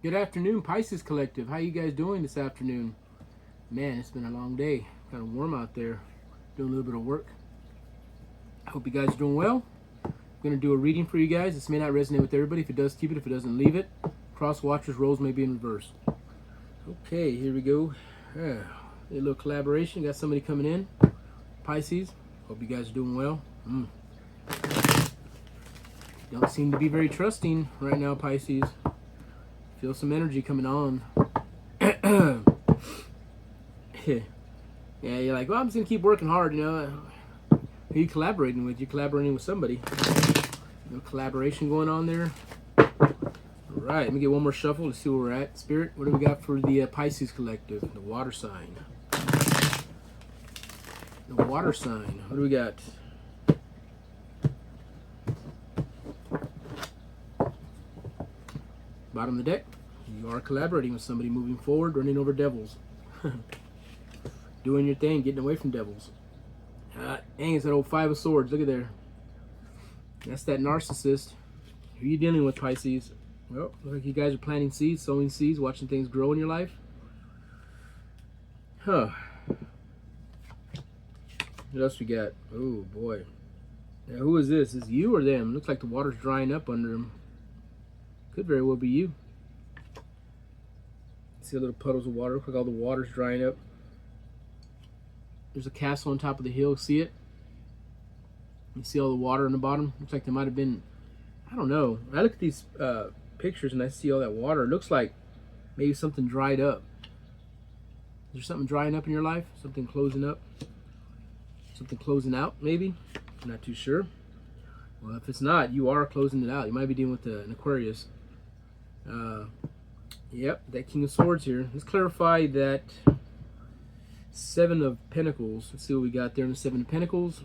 Good afternoon, Pisces Collective. How you guys doing this afternoon? Man, it's been a long day. Kind of warm out there. Doing a little bit of work. I hope you guys are doing well. I'm going to do a reading for you guys. This may not resonate with everybody. If it does, keep it. If it doesn't, leave it. Cross watchers, roles may be in reverse. Okay, here we go. A little collaboration. Got somebody coming in. Pisces. Hope you guys are doing well. Don't seem to be very trusting right now, Pisces. Feel some energy coming on. Yeah, you're like, well, I'm just going to keep working hard, you know. Who are you collaborating with? You're collaborating with somebody. No collaboration going on there. All right, let me get one more shuffle to see where we're at. Spirit, what do we got for the Pisces Collective? The water sign. The water sign. What do we got? Bottom of the deck. You are collaborating with somebody, moving forward, running over devils. Doing your thing, getting away from devils. Dang, it's that old Five of Swords. Look at there. That's that narcissist. Who are you dealing with, Pisces? Well, looks like you guys are planting seeds, sowing seeds, watching things grow in your life. Huh. What else we got? Oh, boy. Now, who is this? Is it you or them? Looks like the water's drying up under them. Could very well be you. See the little puddles of water? Look like all the water's drying up. There's a castle on top of the hill. See it? You see all the water on the bottom? Looks like there might have been, I don't know. I look at these pictures and I see all that water. It looks like maybe something dried up. Is there something drying up in your life? Something closing up? Something closing out, maybe? I'm not too sure. Well, if it's not, you are closing it out. You might be dealing with an Aquarius. Yep, that King of Swords here. Let's clarify that Seven of Pentacles. Let's see what we got there in the Seven of Pentacles.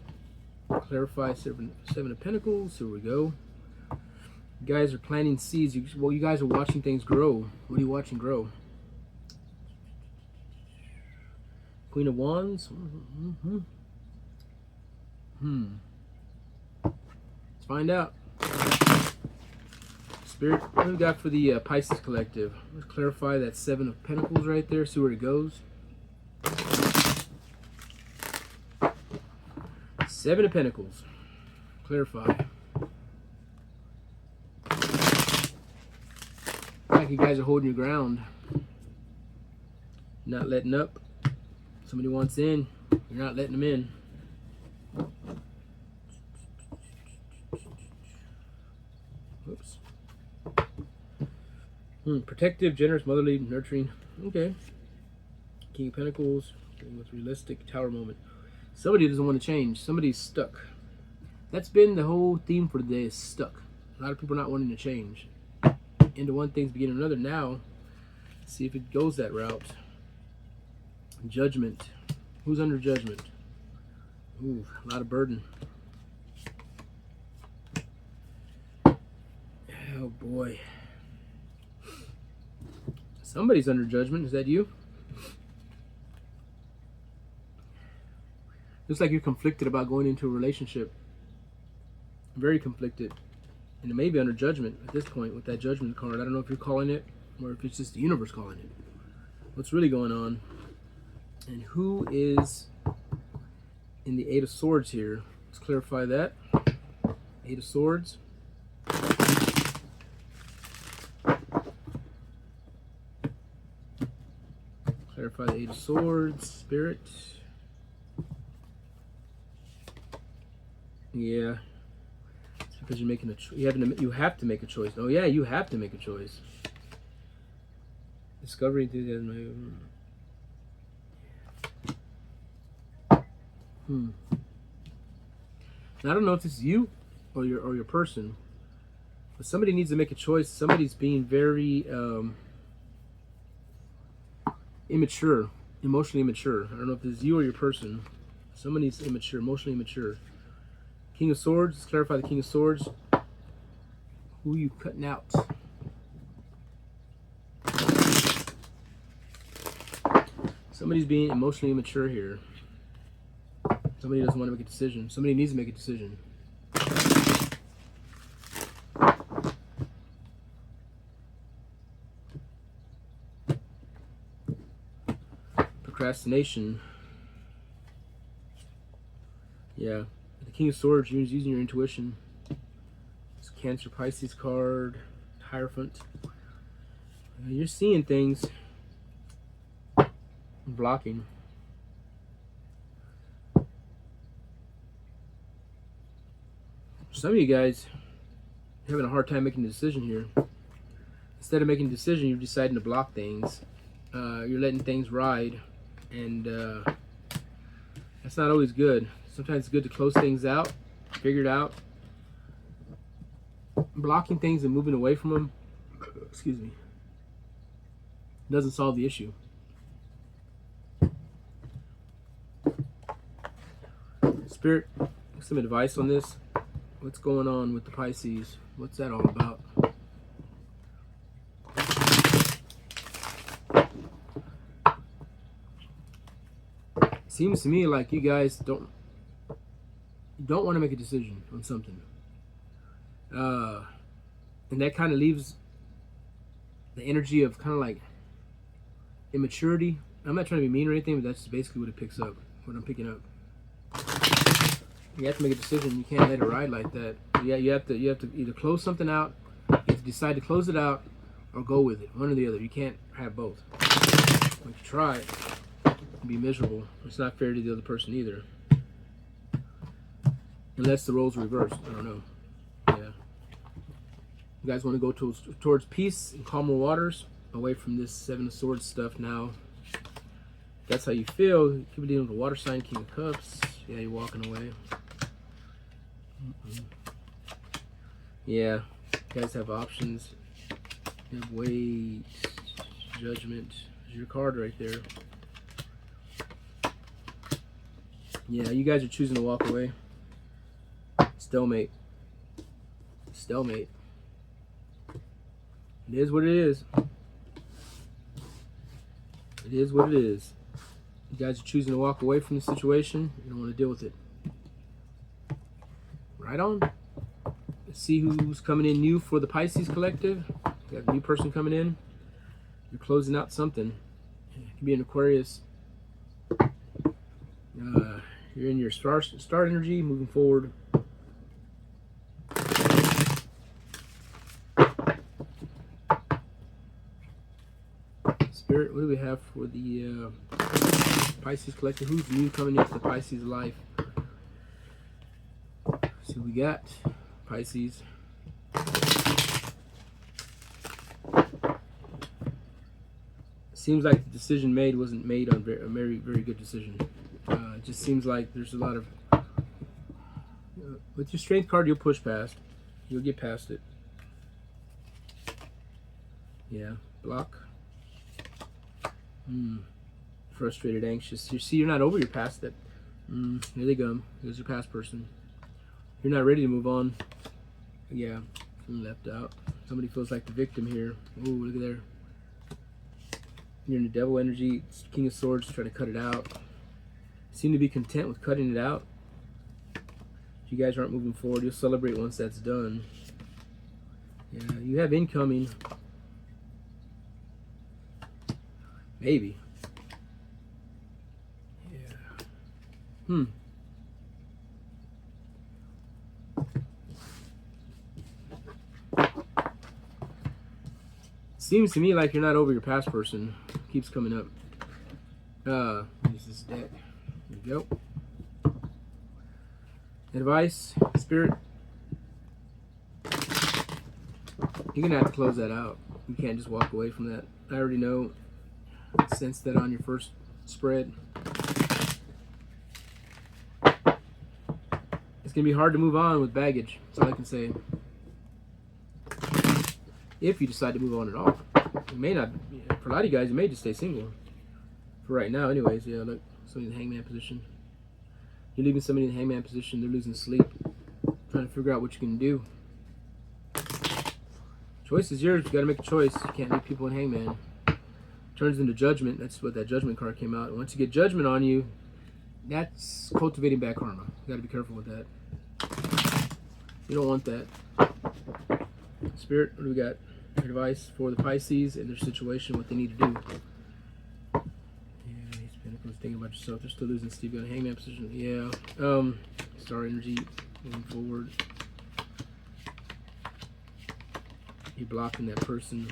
Clarify Seven of Pentacles. Here we go. You guys are planting seeds. You guys are watching things grow. What are you watching grow? Queen of Wands. Let's find out. Spirit, what do we got for the Pisces Collective? Let's clarify that Seven of Pentacles right there. See where it goes. Seven of Pentacles. Clarify. Like you guys are holding your ground. Not letting up. Somebody wants in. You're not letting them in. Oops. Protective, generous, motherly, nurturing. Okay. King of Pentacles. With realistic Tower moment. Somebody doesn't want to change. Somebody's stuck. That's been the whole theme for today, is stuck. A lot of people not wanting to change. Into one thing's beginning another. Now, see if it goes that route. Judgment. Who's under judgment? Ooh, a lot of burden. Oh boy. Somebody's under judgment. Is that you? Looks like you're conflicted about going into a relationship. Very conflicted. And it may be under judgment at this point with that judgment card. I don't know if you're calling it or if it's just the universe calling it. What's really going on? And who is in the Eight of Swords here? Let's clarify that. Eight of Swords. Clarify the Eight of Swords. Spirit. Yeah. It's because you're making a choice. You have to make a choice. Oh yeah, you have to make a choice. Discovery enthusiasm. Now, I don't know if this is you or your person, but somebody needs to make a choice. Somebody's being very immature, emotionally immature. I don't know if this is you or your person. Somebody's immature, emotionally immature. King of Swords. Let's clarify the King of Swords. Who are you cutting out? Somebody's being emotionally immature here. Somebody doesn't want to make a decision. Somebody needs to make a decision. procrastination. Yeah, the King of Swords, you're using your intuition. It's Cancer, Pisces card, Hierophant. You're seeing things, blocking. Some of you guys are having a hard time making a decision here. Instead of making a decision, you're deciding to block things. You're letting things ride, and that's not always good. Sometimes it's good to close things out, figure it out. Blocking things and moving away from them, excuse me, doesn't solve the issue. Spirit, some advice on this. What's going on with the Pisces? What's that all about? Seems to me like you guys don't want to make a decision on something, and that kind of leaves the energy of kind of like immaturity. I'm not trying to be mean or anything, but that's basically what it picks up. What I'm picking up. You have to make a decision. You can't let it ride like that. Yeah, you have to either close something out. You have to decide to close it out or go with it. One or the other. You can't have both. If you try it, you'll be miserable. It's not fair to the other person either. Unless the roles are reversed. I don't know. Yeah. You guys want to go towards peace and calmer waters, away from this Seven of Swords stuff now. If that's how you feel. You could be dealing with a water sign, King of Cups. Yeah, you're walking away. Yeah, you guys have options. You have weight, judgment. There's your card right there. Yeah, you guys are choosing to walk away. Stalemate. Stalemate. It is what it is. It is what it is. You guys are choosing to walk away from the situation. You don't want to deal with it. Right on. Let's see who's coming in new for the Pisces collective. You got a new person coming in. You're closing out something. It can be an Aquarius. You're in your star energy, moving forward. Spirit, what do we have for the Pisces collective? Who's new coming into the Pisces life? See what we got. Pisces. Seems like the decision made wasn't made on a very, very good decision. It just seems like there's a lot of... with your Strength card, you'll push past. You'll get past it. Yeah. Block. Frustrated, anxious. You see, you're not over your past. That. Here they come. There's your past person. You're not ready to move on. Yeah. Left out. Somebody feels like the victim here. Ooh, look at there. You're in the devil energy. It's King of Swords trying to cut it out. Seem to be content with cutting it out. If you guys aren't moving forward, you'll celebrate once that's done. Yeah, you have incoming. Maybe. Yeah. Seems to me like you're not over your past person. Keeps coming up. Use this deck. There we go. Advice, Spirit. You're gonna have to close that out. You can't just walk away from that. I already know. Sense that on your first spread. It's gonna be hard to move on with baggage. That's all I can say. If you decide to move on at all, you may not. For a lot of you guys, you may just stay single. For right now, anyways. Yeah, look, somebody in the hangman position. You're leaving somebody in the hangman position. They're losing sleep, trying to figure out what you can do. Choice is yours. You got to make a choice. You can't leave people in hangman. Turns into judgment. That's what that judgment card came out. Once you get judgment on you, that's cultivating bad karma. You got to be careful with that. You don't want that. Spirit, what do we got? Advice for the Pisces and their situation, what they need to do. Yeah, he's been Thinking about yourself. They're still losing Steve on hangman position. Yeah. Star energy moving forward. You're blocking that person.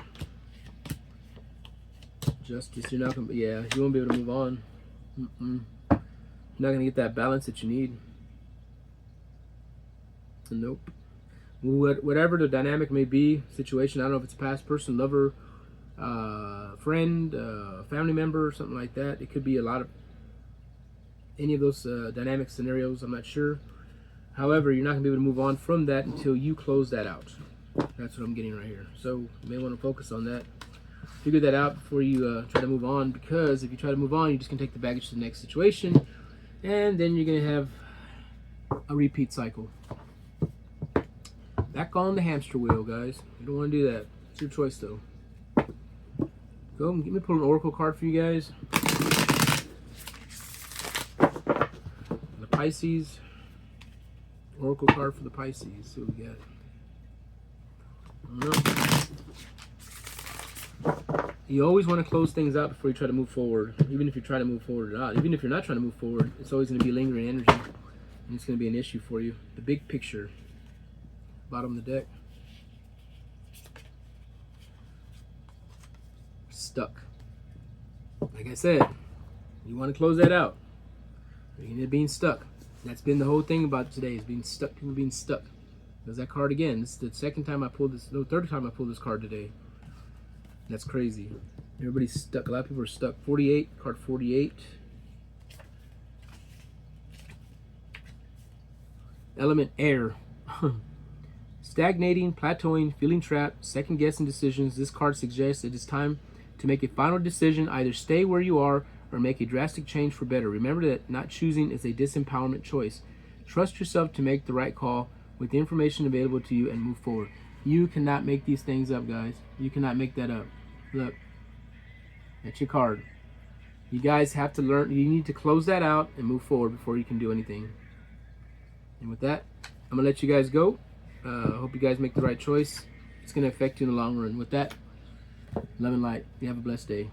Justice. You're not gonna. Yeah. You won't be able to move on. You're not gonna get that balance that you need. Nope. Whatever the dynamic may be, situation. I don't know if it's a past person, lover, friend, family member, or something like that. It could be a lot of any of those dynamic scenarios. I'm not sure. However, you're not going to be able to move on from that until you close that out. That's what I'm getting right here. So you may want to focus on that. Figure that out before you try to move on, because if you try to move on, you're just going to take the baggage to the next situation, and then you're going to have a repeat cycle. Back on the hamster wheel, guys. You don't want to do that. It's your choice, though. Go and let me pull an oracle card for you guys. The Pisces. Oracle card for the Pisces. See what we got. You always want to close things out before you try to move forward. Even if you're trying to move forward or not. Even if you're not trying to move forward, it's always going to be lingering energy. And it's going to be an issue for you. The big picture. Bottom of the deck. Stuck. Like I said, you want to close that out. You're going to being stuck. That's been the whole thing about today, is being stuck. People being stuck. There's that card again. This is the second time I pulled this. No, third time I pulled this card today. That's crazy. Everybody's stuck. A lot of people are stuck. 48. Card 48. Element air. Stagnating, plateauing, feeling trapped, second-guessing decisions. This card suggests it is time to make a final decision. Either stay where you are or make a drastic change for better. Remember that not choosing is a disempowerment choice. Trust yourself to make the right call with the information available to you and move forward. You cannot make these things up, guys. You cannot make that up. Look, that's your card. You guys have to learn. You need to close that out and move forward before you can do anything. And with that, I'm going to let you guys go. Hope you guys make the right choice. It's going to affect you in the long run. With that, love and light. You have a blessed day.